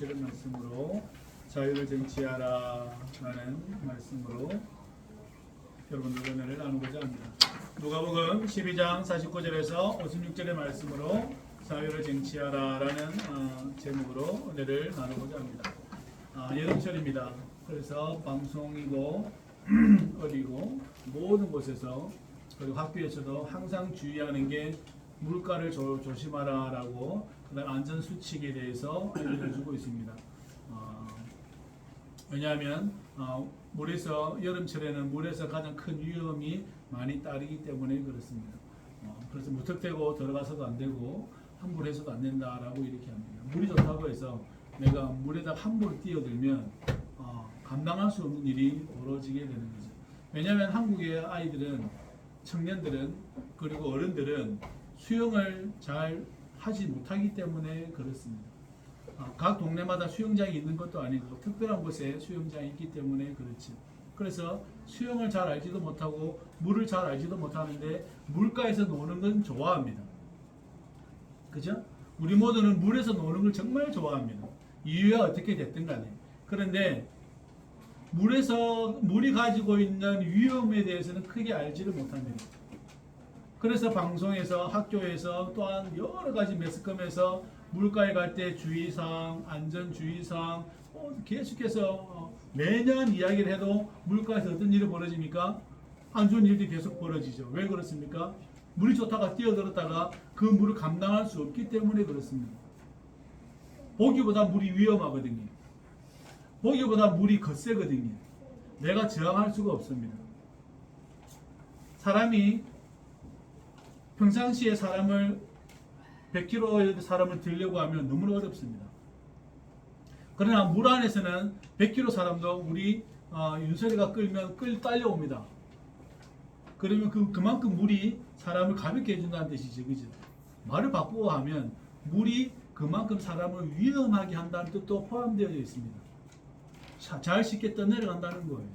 26절의 말씀으로 자유를 쟁취하라 라는 말씀으로 여러분들 은혜를 나누고자 합니다. 누가복음 12장 49절에서 56절의 말씀으로 자유를 쟁취하라 라는 제목으로 은혜를 나누고자 합니다. 여름철입니다. 그래서 방송이고 어디고 모든 곳에서 그리고 학교에서도 항상 주의하는 게 물가를 조심하라 라고 그다음 안전수칙에 대해서 알려주고 있습니다. 왜냐하면 물에서 여름철에는 물에서 가장 큰 위험이 많이 따르기 때문에 그렇습니다. 그래서 무턱대고 들어가서도 안 되고 함부로 해서도 안 된다라고 이렇게 합니다. 물이 좋다고 해서 내가 물에다 함부로 뛰어들면 감당할 수 없는 일이 벌어지게 되는 거죠. 왜냐하면 한국의 아이들은 청년들은 그리고 어른들은 수영을 잘 하지 못하기 때문에 그렇습니다. 각 동네마다 수영장이 있는 것도 아니고 특별한 곳에 수영장이 있기 때문에 그렇지. 그래서 수영을 잘 알지도 못하고 물을 잘 알지도 못하는데 물가에서 노는 건 좋아합니다. 그죠? 우리 모두는 물에서 노는 걸 정말 좋아합니다. 이유가 어떻게 됐든 간에. 그런데 물이 가지고 있는 위험에 대해서는 크게 알지를 못합니다. 그래서 방송에서 학교에서 또한 여러 가지 매스컴에서 물가에 갈 때 주의사항, 안전주의사항 계속해서 매년 이야기를 해도 물가에서 어떤 일이 벌어집니까? 안 좋은 일들이 계속 벌어지죠. 왜 그렇습니까? 물이 좋다가 뛰어들었다가 그 물을 감당할 수 없기 때문에 그렇습니다. 보기보다 물이 위험하거든요. 보기보다 물이 거세거든요. 내가 저항할 수가 없습니다. 사람이 평상시에 100kg의 사람을 들려고 하면 너무 어렵습니다. 그러나 물 안에서는 100kg 사람도 우리 윤설이가 끌면 딸려옵니다. 그러면 그만큼 물이 사람을 가볍게 해준다는 뜻이죠. 그죠? 말을 바꾸고 하면 물이 그만큼 사람을 위험하게 한다는 뜻도 포함되어 있습니다. 잘 쉽게 떠내려간다는 거예요.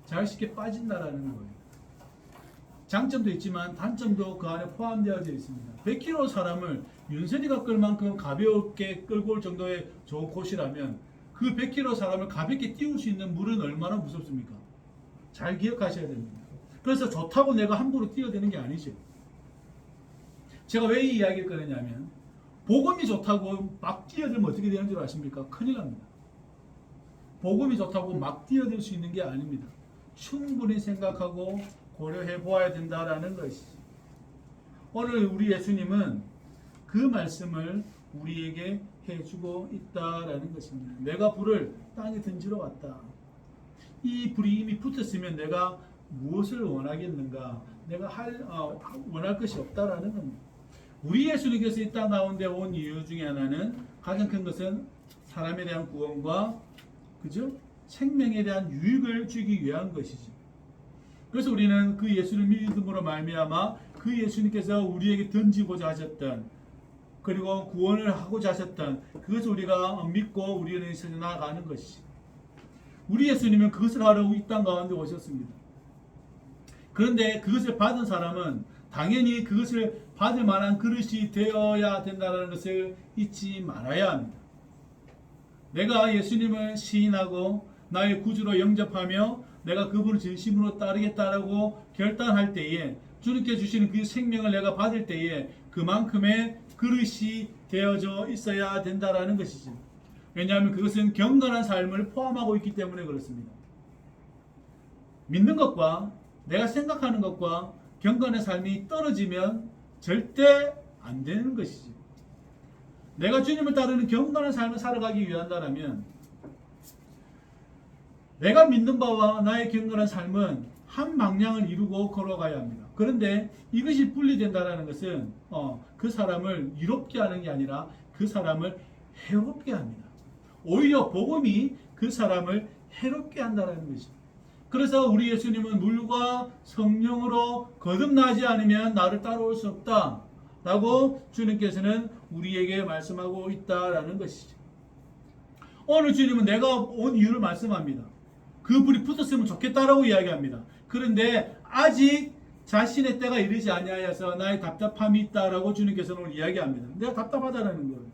잘 쉽게 빠진다라는 거예요. 장점도 있지만 단점도 그 안에 포함되어 있습니다. 100kg 사람을 윤선이가 끌 만큼 가볍게 끌고 올 정도의 좋은 곳이라면 그 100kg 사람을 가볍게 띄울 수 있는 물은 얼마나 무섭습니까? 잘 기억하셔야 됩니다. 그래서 좋다고 내가 함부로 뛰어드는 게 아니죠. 제가 왜 이 이야기를 꺼내냐면 복음이 좋다고 막 뛰어들면 어떻게 되는 줄 아십니까? 큰일 납니다. 복음이 좋다고 막 뛰어들 수 있는 게 아닙니다. 충분히 생각하고 고려해 보아야 된다라는 것이죠. 오늘 우리 예수님은 그 말씀을 우리에게 해주고 있다라는 것입니다. 내가 불을 땅에 던지러 왔다. 이 불이 이미 붙었으면 내가 무엇을 원하겠는가? 내가 원할 것이 없다라는 겁니다. 우리 예수님께서 이 땅 가운데 온 이유 중에 하나는 가장 큰 것은 사람에 대한 구원과 그죠? 생명에 대한 유익을 주기 위한 것이지. 그래서 우리는 그 예수를 믿음으로 말미암아 그 예수님께서 우리에게 던지고자 하셨던 그리고 구원을 하고자 하셨던 그것을 우리가 믿고 우리는 세상 나아가는 것이지. 우리 예수님은 그것을 하려고 이 땅 가운데 오셨습니다. 그런데 그것을 받은 사람은 당연히 그것을 받을 만한 그릇이 되어야 된다는 것을 잊지 말아야 합니다. 내가 예수님을 시인하고 나의 구주로 영접하며 내가 그분을 진심으로 따르겠다라고 결단할 때에 주님께 주시는 그 생명을 내가 받을 때에 그만큼의 그릇이 되어져 있어야 된다라는 것이죠. 왜냐하면 그것은 경건한 삶을 포함하고 있기 때문에 그렇습니다. 믿는 것과 내가 생각하는 것과 경건의 삶이 떨어지면 절대 안 되는 것이죠. 내가 주님을 따르는 경건한 삶을 살아가기 위한다면 내가 믿는 바와 나의 경건한 삶은 한 방향을 이루고 걸어가야 합니다. 그런데 이것이 분리된다는 것은 그 사람을 이롭게 하는 게 아니라 그 사람을 해롭게 합니다. 오히려 복음이 그 사람을 해롭게 한다는 것이죠. 그래서 우리 예수님은 물과 성령으로 거듭나지 않으면 나를 따라올 수 없다 라고 주님께서는 우리에게 말씀하고 있다라는 것이죠. 오늘 주님은 내가 온 이유를 말씀합니다. 그 불이 붙었으면 좋겠다라고 이야기합니다. 그런데 아직 자신의 때가 이르지 아니하여서 나의 답답함이 있다라고 주님께서는 오늘 이야기합니다. 내가 답답하다라는 거예요.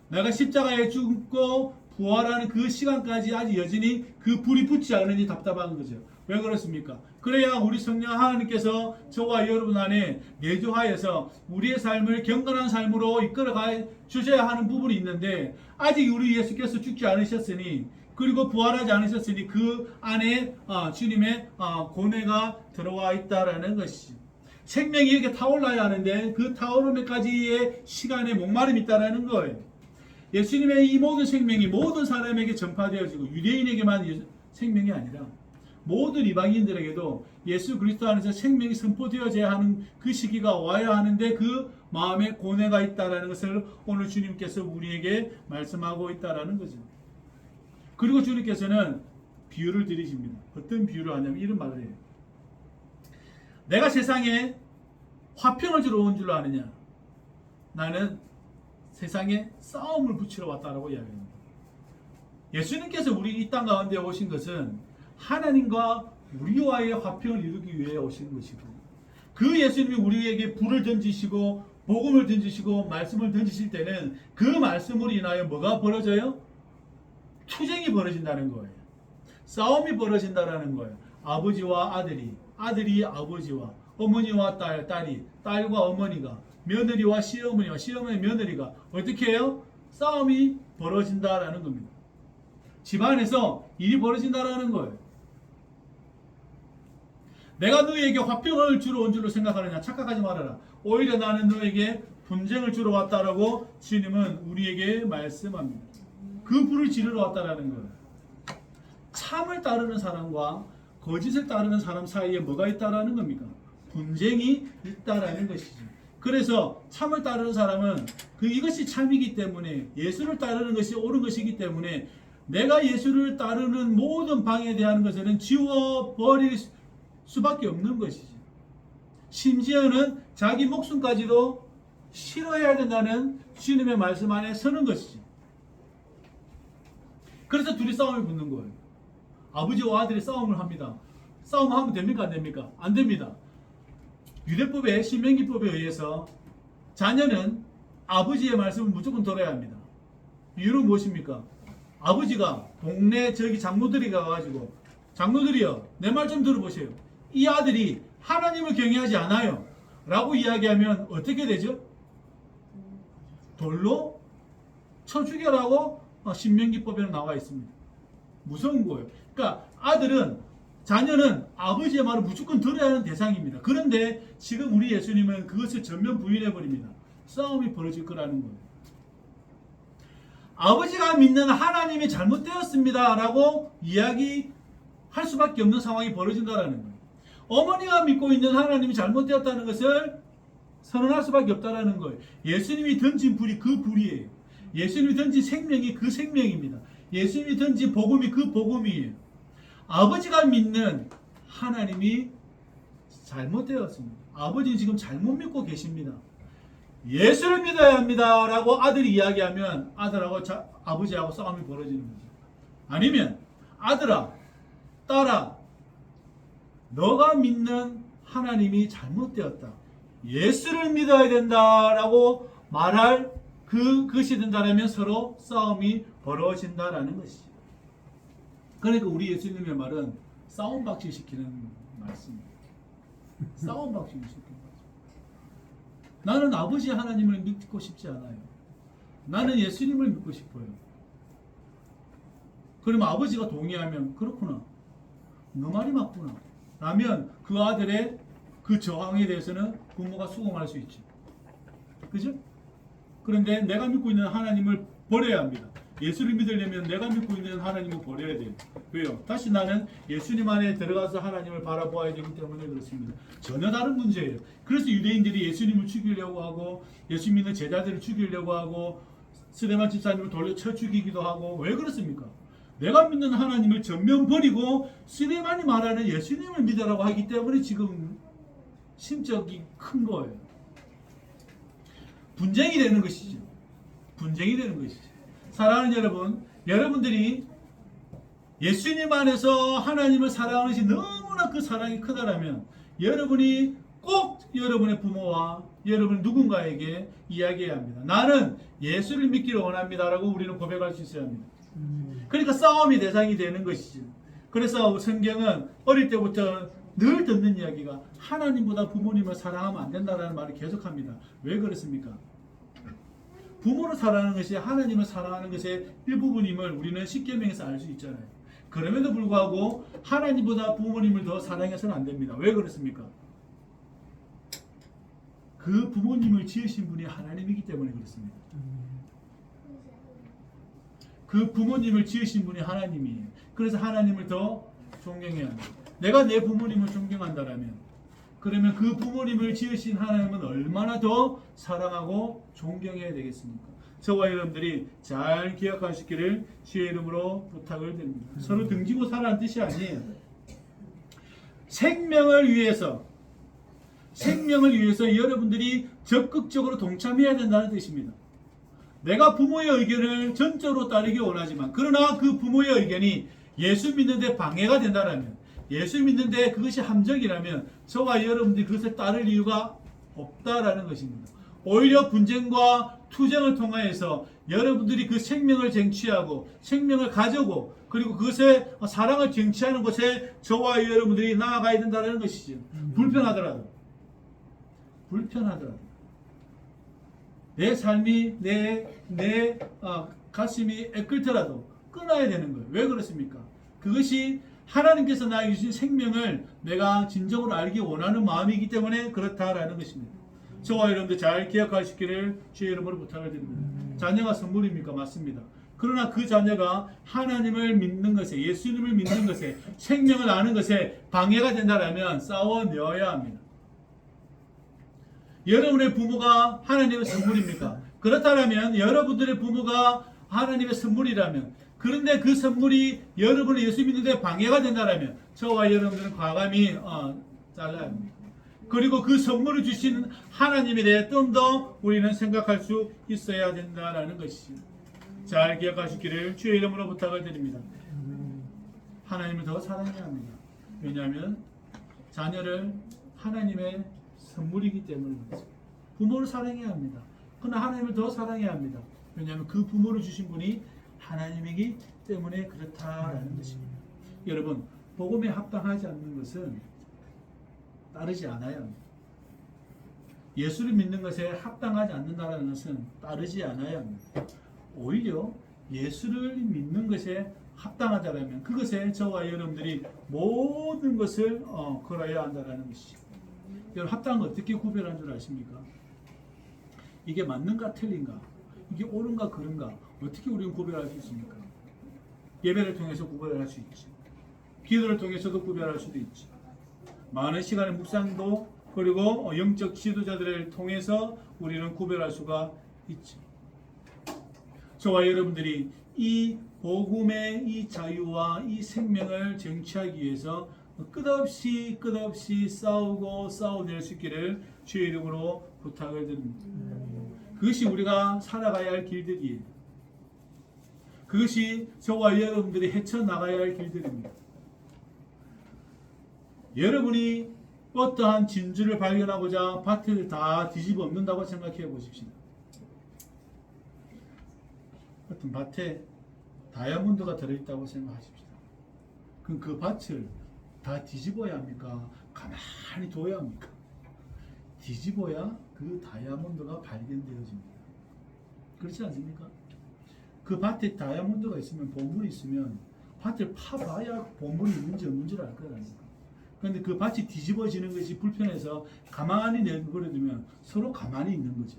내가 십자가에 죽고 부활하는 그 시간까지 아직 여전히 그 불이 붙지 않으니 답답한 거죠. 왜 그렇습니까? 그래야 우리 성령 하나님께서 저와 여러분 안에 내주하여서 우리의 삶을 경건한 삶으로 이끌어가 주셔야 하는 부분이 있는데, 아직 우리 예수께서 죽지 않으셨으니, 그리고 부활하지 않으셨으니 그 안에 주님의 고뇌가 들어와 있다라는 것이죠. 생명이 이렇게 타올라야 하는데 그 타오르기까지의 시간에 목마름이 있다라는 거예요. 예수님의 이 모든 생명이 모든 사람에게 전파되어지고, 유대인에게만 생명이 아니라 모든 이방인들에게도 예수 그리스도 안에서 생명이 선포되어져야 하는 그 시기가 와야 하는데, 그 마음에 고뇌가 있다라는 것을 오늘 주님께서 우리에게 말씀하고 있다라는 거죠. 그리고 주님께서는 비유를 드리십니다. 어떤 비유를 하냐면 이런 말을 해요. 내가 세상에 화평을 주러 온 줄 아느냐? 나는 세상에 싸움을 붙이러 왔다라고 이야기합니다. 예수님께서 우리 이 땅 가운데 오신 것은 하나님과 우리와의 화평을 이루기 위해 오신 것이고, 그 예수님이 우리에게 불을 던지시고 복음을 던지시고 말씀을 던지실 때는 그 말씀으로 인하여 뭐가 벌어져요? 투쟁이 벌어진다는 거예요. 싸움이 벌어진다는 거예요. 아버지와 아들이, 아들이 아버지와, 어머니와 딸, 딸이, 딸과 어머니가, 며느리와 시어머니와, 시어머니 며느리가 어떻게 해요? 싸움이 벌어진다라는 겁니다. 집안에서 일이 벌어진다라는 거예요. 내가 너희에게 화평을 주러 온 줄로 생각하느냐? 착각하지 말아라. 오히려 나는 너에게 분쟁을 주러 왔다라고 주님은 우리에게 말씀합니다. 그 불을 지르러 왔다라는 거예요. 참을 따르는 사람과 거짓을 따르는 사람 사이에 뭐가 있다라는 겁니까? 분쟁이 있다라는 것이죠. 그래서 참을 따르는 사람은 이것이 참이기 때문에, 예수를 따르는 것이 옳은 것이기 때문에 내가 예수를 따르는 모든 방에 대한 것에는 지워버릴 수밖에 없는 것이죠. 심지어는 자기 목숨까지도 싫어해야 된다는 주님의 말씀 안에 서는 것이죠. 그래서 둘이 싸움이 붙는 거예요. 아버지와 아들이 싸움을 합니다. 싸움하면 됩니까? 안 됩니까? 안 됩니다. 유대법의 신명기법에 의해서 자녀는 아버지의 말씀을 무조건 들어야 합니다. 이유는 무엇입니까? 아버지가 동네 저기 장로들이 가가지고, 장로들이요, 내 말 좀 들어보세요. 이 아들이 하나님을 경외하지 않아요 라고 이야기하면 어떻게 되죠? 돌로 쳐 죽여라고 신명기법에는 나와 있습니다. 무서운 거예요. 그러니까 자녀는 아버지의 말을 무조건 들어야 하는 대상입니다. 그런데 지금 우리 예수님은 그것을 전면 부인해버립니다. 싸움이 벌어질 거라는 거예요. 아버지가 믿는 하나님이 잘못되었습니다 라고 이야기할 수밖에 없는 상황이 벌어진다는 거예요. 어머니가 믿고 있는 하나님이 잘못되었다는 것을 선언할 수밖에 없다는 거예요. 예수님이 던진 불이 그 불이에요. 예수님이 던진 생명이 그 생명입니다. 예수님이 던진 복음이 그 복음이에요. 아버지가 믿는 하나님이 잘못되었습니다. 아버지는 지금 잘못 믿고 계십니다. 예수를 믿어야 합니다 라고 아들이 이야기하면 아들하고 아버지하고 싸움이 벌어지는 거죠. 아니면 아들아, 딸아, 너가 믿는 하나님이 잘못되었다, 예수를 믿어야 된다라고 말할 그것이 된다면 서로 싸움이 벌어진다라는 것이죠. 그러니까 우리 예수님의 말은 싸움 박치시키는 말씀입니다. 싸움 박치시키는 거죠. 나는 아버지 하나님을 믿고 싶지 않아요. 나는 예수님을 믿고 싶어요. 그러면 아버지가 동의하면 그렇구나, 너 말이 맞구나 라면 그 아들의 그 저항에 대해서는 부모가 수긍할 수 있죠. 그죠? 그런데 내가 믿고 있는 하나님을 버려야 합니다. 예수를 믿으려면 내가 믿고 있는 하나님을 버려야 돼요. 왜요? 다시 나는 예수님 안에 들어가서 하나님을 바라보아야 되기 때문에 그렇습니다. 전혀 다른 문제예요. 그래서 유대인들이 예수님을 죽이려고 하고, 예수 믿는 제자들을 죽이려고 하고, 스데반 집사님을 돌려 쳐 죽이기도 하고. 왜 그렇습니까? 내가 믿는 하나님을 전면 버리고 스데반이 말하는 예수님을 믿으라고 하기 때문에 지금 심적이 큰 거예요. 분쟁이 되는 것이죠. 분쟁이 되는 것이죠. 사랑하는 여러분, 여러분들이 예수님 안에서 하나님을 사랑하는 것이 너무나 그 사랑이 크다라면 여러분이 꼭 여러분의 부모와 여러분 누군가에게 이야기해야 합니다. 나는 예수를 믿기를 원합니다 라고 우리는 고백할 수 있어야 합니다. 그러니까 싸움이 대상이 되는 것이지. 그래서 성경은 어릴 때부터 늘 듣는 이야기가 하나님보다 부모님을 사랑하면 안 된다라는 말을 계속합니다. 왜 그렇습니까? 부모를 사랑하는 것이 하나님을 사랑하는 것의 일부분임을 우리는 십계명에서 알 수 있잖아요. 그럼에도 불구하고 하나님보다 부모님을 더 사랑해서는 안 됩니다. 왜 그렇습니까? 그 부모님을 지으신 분이 하나님이기 때문에 그렇습니다. 그 부모님을 지으신 분이 하나님이에요. 그래서 하나님을 더 존경해야 합니다. 내가 내 부모님을 존경한다면 그러면 그 부모님을 지으신 하나님은 얼마나 더 사랑하고 존경해야 되겠습니까? 저와 여러분들이 잘 기억하시기를 주의 이름으로 부탁을 드립니다. 서로 등지고 살아는 뜻이 아니에요. 생명을 위해서 여러분들이 적극적으로 동참해야 된다는 뜻입니다. 내가 부모의 의견을 전적으로 따르기 원하지만 그러나 그 부모의 의견이 예수 믿는데 방해가 된다면 예수 믿는데 그것이 함정이라면 저와 여러분들이 그것을 따를 이유가 없다라는 것입니다. 오히려 분쟁과 투쟁을 통하여서 여러분들이 그 생명을 쟁취하고 생명을 가지고 그리고 그것에 사랑을 쟁취하는 곳에 저와 여러분들이 나아가야 된다는 것이죠. 불편하더라도 내 삶이 내 가슴이 애끓더라도 끊어야 되는 거예요. 왜 그렇습니까? 그것이 하나님께서 나에게 주신 생명을 내가 진정으로 알기 원하는 마음이기 때문에 그렇다라는 것입니다. 저와 여러분들 잘 기억하시기를 주의 이름으로 부탁을 드립니다. 자녀가 선물입니까? 맞습니다. 그러나 그 자녀가 하나님을 믿는 것에, 예수님을 믿는 것에, 생명을 아는 것에 방해가 된다면 싸워내어야 합니다. 여러분의 부모가 하나님의 선물입니까? 그렇다면 여러분들의 부모가 하나님의 선물이라면 그런데 그 선물이 여러분을 예수 믿는데 방해가 된다면 저와 여러분들은 과감히 잘라야 합니다. 그리고 그 선물을 주신 하나님에 대해 좀 더 우리는 생각할 수 있어야 된다는 것이죠. 잘 기억하시기를 주의 이름으로 부탁을 드립니다. 하나님을 더 사랑해야 합니다. 왜냐하면 자녀를 하나님의 선물이기 때문에 그렇습니다. 부모를 사랑해야 합니다. 그러나 하나님을 더 사랑해야 합니다. 왜냐하면 그 부모를 주신 분이 하나님이기 때문에 그렇다라는 것입니다. 여러분, 복음에 합당하지 않는 것은 따르지 않아야 합니다. 예수를 믿는 것에 합당하지 않는다는 것은 따르지 않아야 합니다. 오히려 예수를 믿는 것에 합당하다면 그것에 저와 여러분들이 모든 것을 걸어야 한다는 것이죠. 여러분, 합당한 거 어떻게 구별하는 줄 아십니까? 이게 맞는가 틀린가? 이게 옳은가 그른가? 어떻게 우리는 구별할 수 있습니까? 예배를 통해서 구별할 수 있지. 기도를 통해서도 구별할 수도 있지. 많은 시간의 묵상도 그리고 영적 지도자들을 통해서 우리는 구별할 수가 있지. 저와 여러분들이 이 복음의 이 자유와 이 생명을 쟁취하기 위해서 끝없이 싸우고 싸워낼 수 있기를 주의 이름으로 부탁을 드립니다. 그것이 우리가 살아가야 할 길들이에요. 그것이 저와 여러분들이 헤쳐나가야 할 길들입니다. 여러분이 어떠한 진주를 발견하고자 밭을 다 뒤집어 엎는다고 생각해 보십시오. 어떤 밭에 다이아몬드가 들어있다고 생각하십시오. 그럼 그 밭을 다 뒤집어야 합니까? 가만히 둬야 합니까? 뒤집어야 그 다이아몬드가 발견되어집니다. 그렇지 않습니까? 그 밭에 다이아몬드가 있으면, 보물이 있으면 밭을 파봐야 보물이 있는지 없는지를 알 거라니까. 그런데 그 밭이 뒤집어지는 것이 불편해서 가만히 내버려두면 서로 가만히 있는 거죠.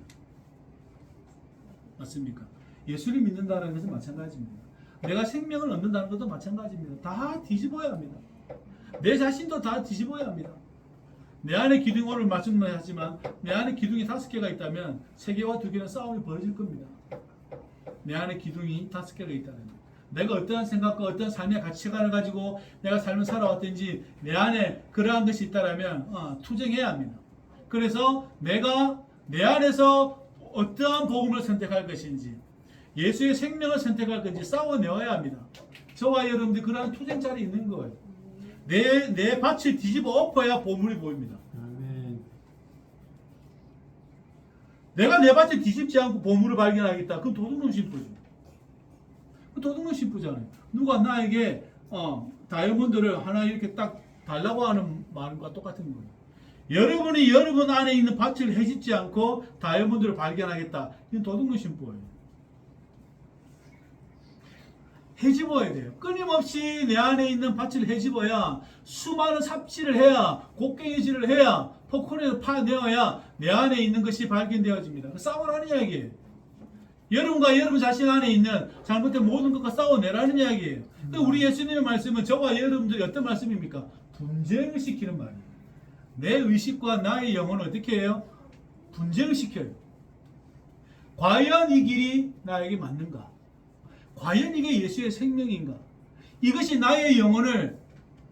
맞습니까? 예수를 믿는다는 것은 마찬가지입니다. 내가 생명을 얻는다는 것도 마찬가지입니다. 다 뒤집어야 합니다. 내 자신도 다 뒤집어야 합니다. 내 안에 기둥, 오늘 말씀하지만 내 안에 기둥이 5개가 있다면 3개와 2개는 싸움이 벌어질 겁니다. 내 안에 기둥이 5개가 있다면 내가 어떠한 생각과 어떠한 삶의 가치관을 가지고 내가 삶을 살아왔든지 내 안에 그러한 것이 있다면 투쟁해야 합니다. 그래서 내가 내 안에서 어떠한 복음을 선택할 것인지 예수의 생명을 선택할 건지 싸워내어야 합니다. 저와 여러분들이 그러한 투쟁 자리에 있는 거예요. 내 밭을 뒤집어 엎어야 보물이 보입니다. 아멘. 내가 내가 내 밭을 뒤집지 않고 보물을 발견하겠다. 그건 도둑놈 심보죠. 도둑놈 심부잖아요. 누가 나에게 다이아몬드를 하나 이렇게 딱 달라고 하는 말과 똑같은 거예요. 여러분이 여러분 안에 있는 밭을 해집지 않고 다이아몬드를 발견하겠다. 이건 도둑놈 심부예요. 해집어야 돼요. 끊임없이 내 안에 있는 밭을 해집어야, 수많은 삽질을 해야, 곡괭이질을 해야, 포크레를 파내어야 내 안에 있는 것이 발견되어집니다. 싸우라는 이야기예요. 여러분과 여러분 자신 안에 있는 잘못된 모든 것과 싸워내라는 이야기예요. 우리 예수님의 말씀은 저와 여러분들이 어떤 말씀입니까? 분쟁을 시키는 말이에요. 내 의식과 나의 영혼을 어떻게 해요? 분쟁을 시켜요. 과연 이 길이 나에게 맞는가? 과연 이게 예수의 생명인가? 이것이 나의 영혼을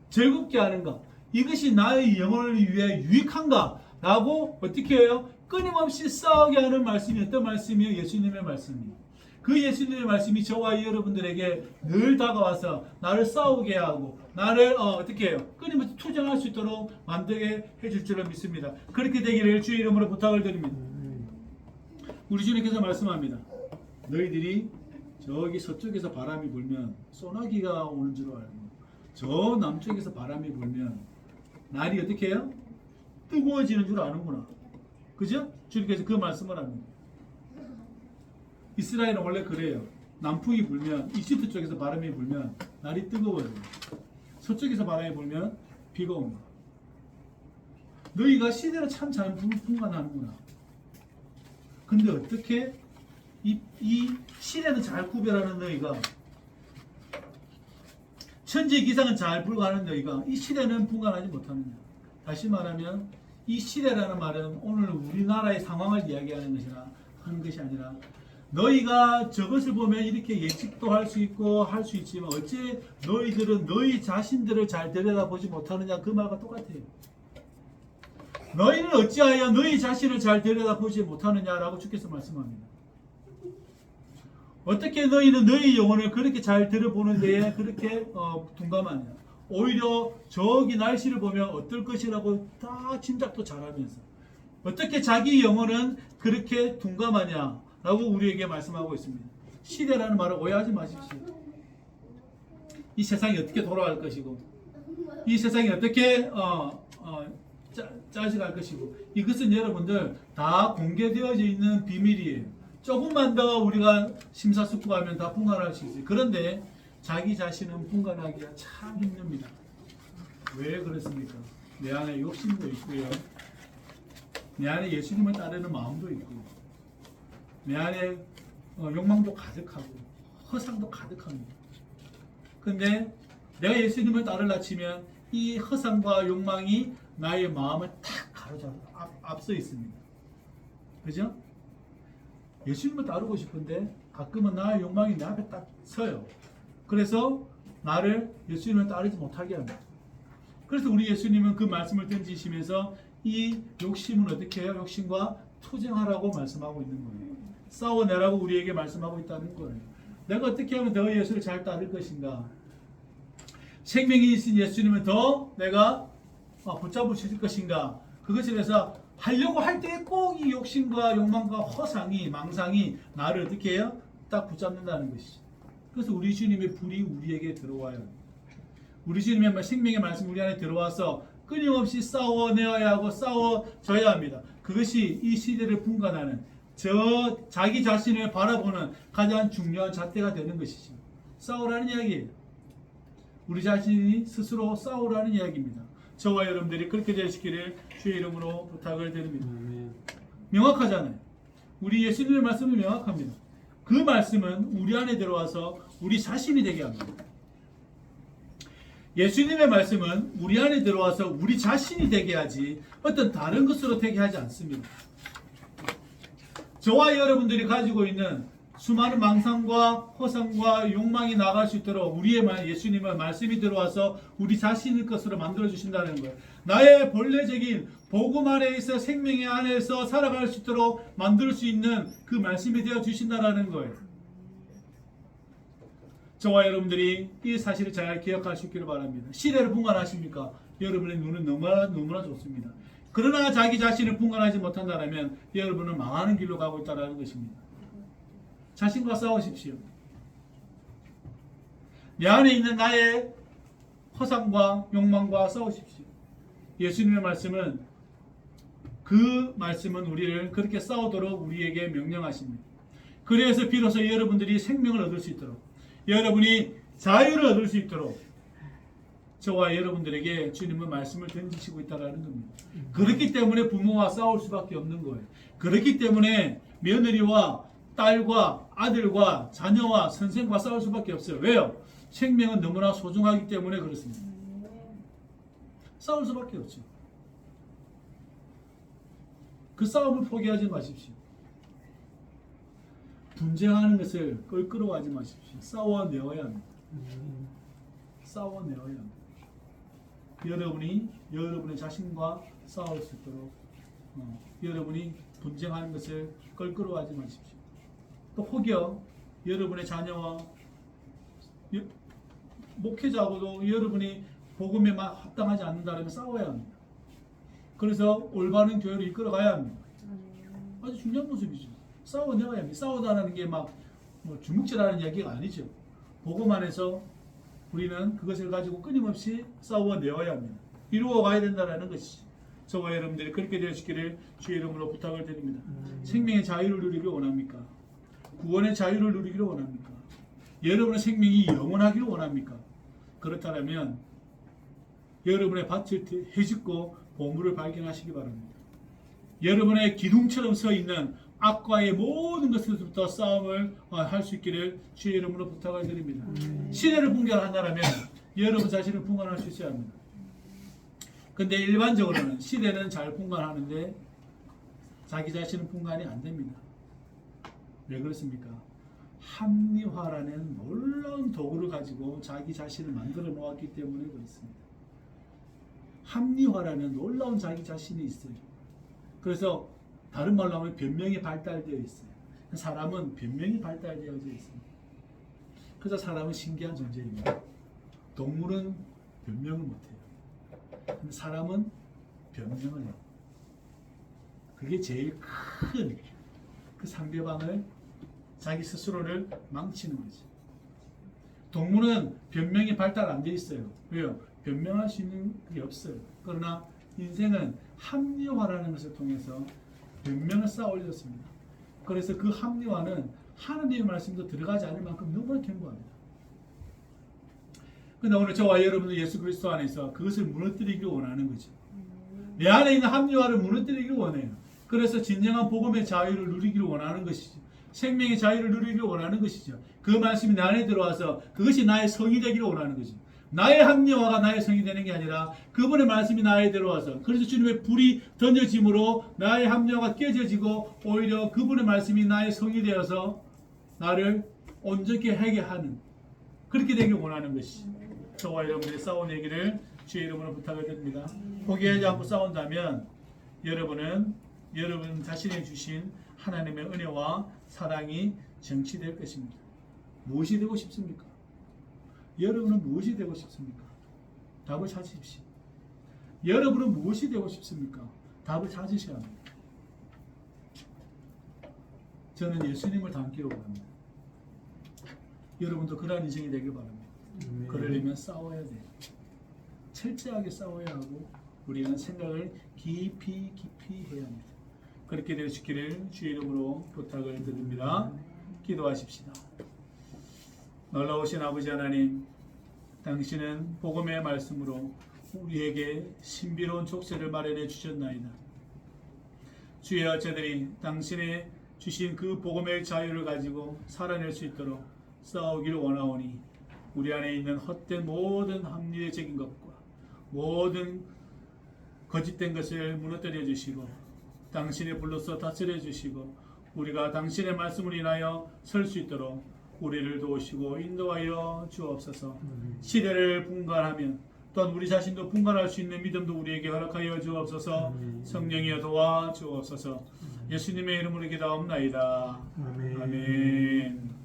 즐겁게 하는가? 이것이 나의 영혼을 위해 유익한가? 라고 어떻게 해요? 끊임없이 싸우게 하는 말씀이 어떤 말씀이에요? 예수님의 말씀이에요. 그 예수님의 말씀이 저와 여러분들에게 늘 다가와서 나를 싸우게 하고 나를 어떻게 해요? 끊임없이 투쟁할 수 있도록 만들게 해줄 줄을 믿습니다. 그렇게 되기를 주의 이름으로 부탁을 드립니다. 우리 주님께서 말씀합니다. 너희들이 저기 서쪽에서 바람이 불면 소나기가 오는 줄 알고 저 남쪽에서 바람이 불면 날이 어떻게 해요? 뜨거워지는 줄 아는구나. 그죠? 주님께서 그 말씀을 합니다. 이스라엘은 원래 그래요. 남풍이 불면, 이집트 쪽에서 바람이 불면 날이 뜨거워요. 서쪽에서 바람이 불면 비가 옵니다. 너희가 시대를 참 잘 분간하는구나. 근데 어떻게 이 시대는 잘 구별하는 너희가, 천지의 기상은 잘 불가하는 너희가 이 시대는 분간하지 못하느냐. 다시 말하면 이 시대라는 말은 오늘 우리나라의 상황을 이야기하는 것이 아니라 너희가 저것을 보면 이렇게 예측도 할 수 있고 할 수 있지만 어째 너희들은 너희 자신들을 잘 들여다보지 못하느냐. 그 말과 똑같아요. 너희는 어찌하여 너희 자신을 잘 들여다보지 못하느냐라고 주께서 말씀합니다. 어떻게 너희는 너희 영혼을 그렇게 잘 들여보는 데에 그렇게 둔감하냐. 오히려 저기 날씨를 보면 어떨 것이라고 다 짐작도 잘하면서 어떻게 자기 영혼은 그렇게 둔감하냐 라고 우리에게 말씀하고 있습니다. 시대라는 말을 오해하지 마십시오. 이 세상이 어떻게 돌아갈 것이고 이 세상이 어떻게 짜져갈 것이고 이것은 여러분들 다 공개되어져 있는 비밀이에요. 조금만 더 우리가 심사숙고하면 다 분간할 수 있어요. 그런데 자기 자신은 분간하기가 참 힘듭니다. 왜 그렇습니까? 내 안에 욕심도 있고요. 내 안에 예수님을 따르는 마음도 있고 내 안에 욕망도 가득하고 허상도 가득합니다. 근데 내가 예수님을 따르려 치면 이 허상과 욕망이 나의 마음을 탁 가로잡고 앞서 있습니다. 그죠? 예수님을 따르고 싶은데 가끔은 나의 욕망이 내 앞에 딱 서요. 그래서 나를 예수님을 따르지 못하게 합니다. 그래서 우리 예수님은 그 말씀을 던지시면서 이 욕심은 어떻게 해요? 욕심과 투쟁하라고 말씀하고 있는 거예요. 싸워내라고 우리에게 말씀하고 있다는 거예요. 내가 어떻게 하면 더 예수를 잘 따를 것인가? 생명이 있으신 예수님을 더 내가 붙잡을 수 있을 것인가? 그것에 대해서 하려고 할 때 꼭 이 욕심과 욕망과 허상이 망상이 나를 어떻게 해요? 딱 붙잡는다는 것이죠. 그래서 우리 주님의 불이 우리에게 들어와요. 우리 주님의 생명의 말씀 우리 안에 들어와서 끊임없이 싸워내어야 하고 싸워져야 합니다. 그것이 이 시대를 분간하는 자기 자신을 바라보는 가장 중요한 잣대가 되는 것이죠. 싸우라는 이야기예요. 우리 자신이 스스로 싸우라는 이야기입니다. 저와 여러분들이 그렇게 되시기를 주의 이름으로 부탁을 드립니다. 명확하잖아요. 우리 예수님의 말씀은 명확합니다. 그 말씀은 우리 안에 들어와서 우리 자신이 되게 합니다. 예수님의 말씀은 우리 안에 들어와서 우리 자신이 되게 하지 어떤 다른 것으로 되게 하지 않습니다. 저와 여러분들이 가지고 있는 수많은 망상과 허상과 욕망이 나갈 수 있도록 우리의 예수님의 말씀이 들어와서 우리 자신의 것으로 만들어 주신다는 거예요. 나의 본래적인 복음 안에서 생명의 안에서 살아갈 수 있도록 만들 수 있는 그 말씀이 되어 주신다는 거예요. 저와 여러분들이 이 사실을 잘 기억할 수 있기를 바랍니다. 시대를 분간하십니까? 여러분의 눈은 너무나 좋습니다. 그러나 자기 자신을 분간하지 못한다면 여러분은 망하는 길로 가고 있다는 것입니다. 자신과 싸우십시오. 내 안에 있는 나의 허상과 욕망과 싸우십시오. 예수님의 말씀은 그 말씀은 우리를 그렇게 싸우도록 우리에게 명령하십니다. 그래서 비로소 여러분들이 생명을 얻을 수 있도록, 여러분이 자유를 얻을 수 있도록 저와 여러분들에게 주님은 말씀을 던지시고 있다는 겁니다. 그렇기 때문에 부모와 싸울 수밖에 없는 거예요. 그렇기 때문에 며느리와 딸과 아들과 자녀와 선생과 싸울 수밖에 없어요. 왜요? 생명은 너무나 소중하기 때문에 그렇습니다. 싸울 수밖에 없죠. 그 싸움을 포기하지 마십시오. 분쟁하는 것을 껄끄러워하지 마십시오. 싸워내어야 합니다. 싸워내어야 합니다. 여러분이 여러분의 자신과 싸울 수 있도록 여러분이 분쟁하는 것을 껄끄러워하지 마십시오. 또 혹여 여러분의 자녀와 목회자하고도 여러분이 복음에 합당하지 않는다면 싸워야 합니다. 그래서 올바른 교회로 이끌어가야 합니다. 아주 중요한 모습이죠. 싸워내야 합니다. 싸우다라는 게 막 주먹질하는 이야기가 아니죠. 복음 안에서 우리는 그것을 가지고 끊임없이 싸워내어야 합니다. 이루어가야 된다는 것이죠. 저와 여러분들이 그렇게 되시기를 주의 이름으로 부탁을 드립니다. 생명의 자유를 누리기를 원합니까? 구원의 자유를 누리기를 원합니까? 여러분의 생명이 영원하기를 원합니까? 그렇다면 여러분의 밭을 헤집고 보물을 발견하시기 바랍니다. 여러분의 기둥처럼 서 있는 악과의 모든 것에서부터 싸움을 할 수 있기를 주의 이름으로 부탁을 드립니다. 시대를 분간한다면 여러분 자신을 분간할 수 있어야 합니다. 근데 일반적으로는 시대는 잘 분간하는데 자기 자신은 분간이 안 됩니다. 왜 그렇습니까? 합리화라는 놀라운 도구를 가지고 자기 자신을 만들어 놓았기 때문에 그렇습니다. 합리화라는 놀라운 자기 자신이 있어요. 그래서 다른 말로 하면 변명이 발달되어 있어요. 사람은 변명이 발달되어져 있습니다. 그래서 사람은 신기한 존재입니다. 동물은 변명을 못해요. 근데 사람은 변명을 해요. 그게 제일 큰 그 상대방을 자기 스스로를 망치는 거죠. 동물은 변명이 발달 안 돼 있어요. 왜요? 변명할 수 있는 게 없어요. 그러나 인생은 합리화라는 것을 통해서 변명을 쌓아 올렸습니다. 그래서 그 합리화는 하나님의 말씀도 들어가지 않을 만큼 너무나 견고합니다. 그런데 오늘 저와 여러분들 예수 그리스도 안에서 그것을 무너뜨리기를 원하는 거죠. 내 안에 있는 합리화를 무너뜨리기를 원해요. 그래서 진정한 복음의 자유를 누리기를 원하는 것이죠. 생명의 자유를 누리기를 원하는 것이죠. 그 말씀이 내 안에 들어와서 그것이 나의 성이 되기를 원하는 거죠. 나의 합리화가 나의 성이 되는 게 아니라 그분의 말씀이 나에 들어와서, 그래서 주님의 불이 던져짐으로 나의 합리화가 깨져지고 오히려 그분의 말씀이 나의 성이 되어서 나를 온전히 하게 하는, 그렇게 되길 원하는 것이 저와 여러분들이 싸워내기를 주의 이름으로 부탁을 드립니다. 포기하지 않고 싸운다면 여러분은 여러분 자신이 주신 하나님의 은혜와 사랑이 정치될 것입니다. 무엇이 되고 싶습니까? 여러분은 무엇이 되고 싶습니까? 답을 찾으십시오. 여러분은 무엇이 되고 싶습니까? 답을 찾으셔야 합니다. 저는 예수님을 닮기로 원합니다. 여러분도 그러한 인생이 되길 바랍니다. 그러려면 싸워야 돼요. 철저하게 싸워야 하고 우리는 생각을 깊이 해야 합니다. 그렇게 되시기를 주의 이름으로 부탁을 드립니다. 기도하십시다. 놀라우신 아버지 하나님, 당신은 복음의 말씀으로 우리에게 신비로운 족쇄를 마련해 주셨나이다. 주여, 저들이 당신의 주신 그 복음의 자유를 가지고 살아낼 수 있도록 싸우기를 원하오니 우리 안에 있는 헛된 모든 합리적인 것과 모든 거짓된 것을 무너뜨려 주시고 당신의 불로서 다스려 주시고 우리가 당신의 말씀을 인하여 설 수 있도록 우리를 도우시고 인도하여 주옵소서. 시대를 분간하면 또한 우리 자신도 분간할 수 있는 믿음도 우리에게 허락하여 주옵소서. 성령이여 도와 주옵소서. 예수님의 이름으로 기도하옵나이다. 아멘.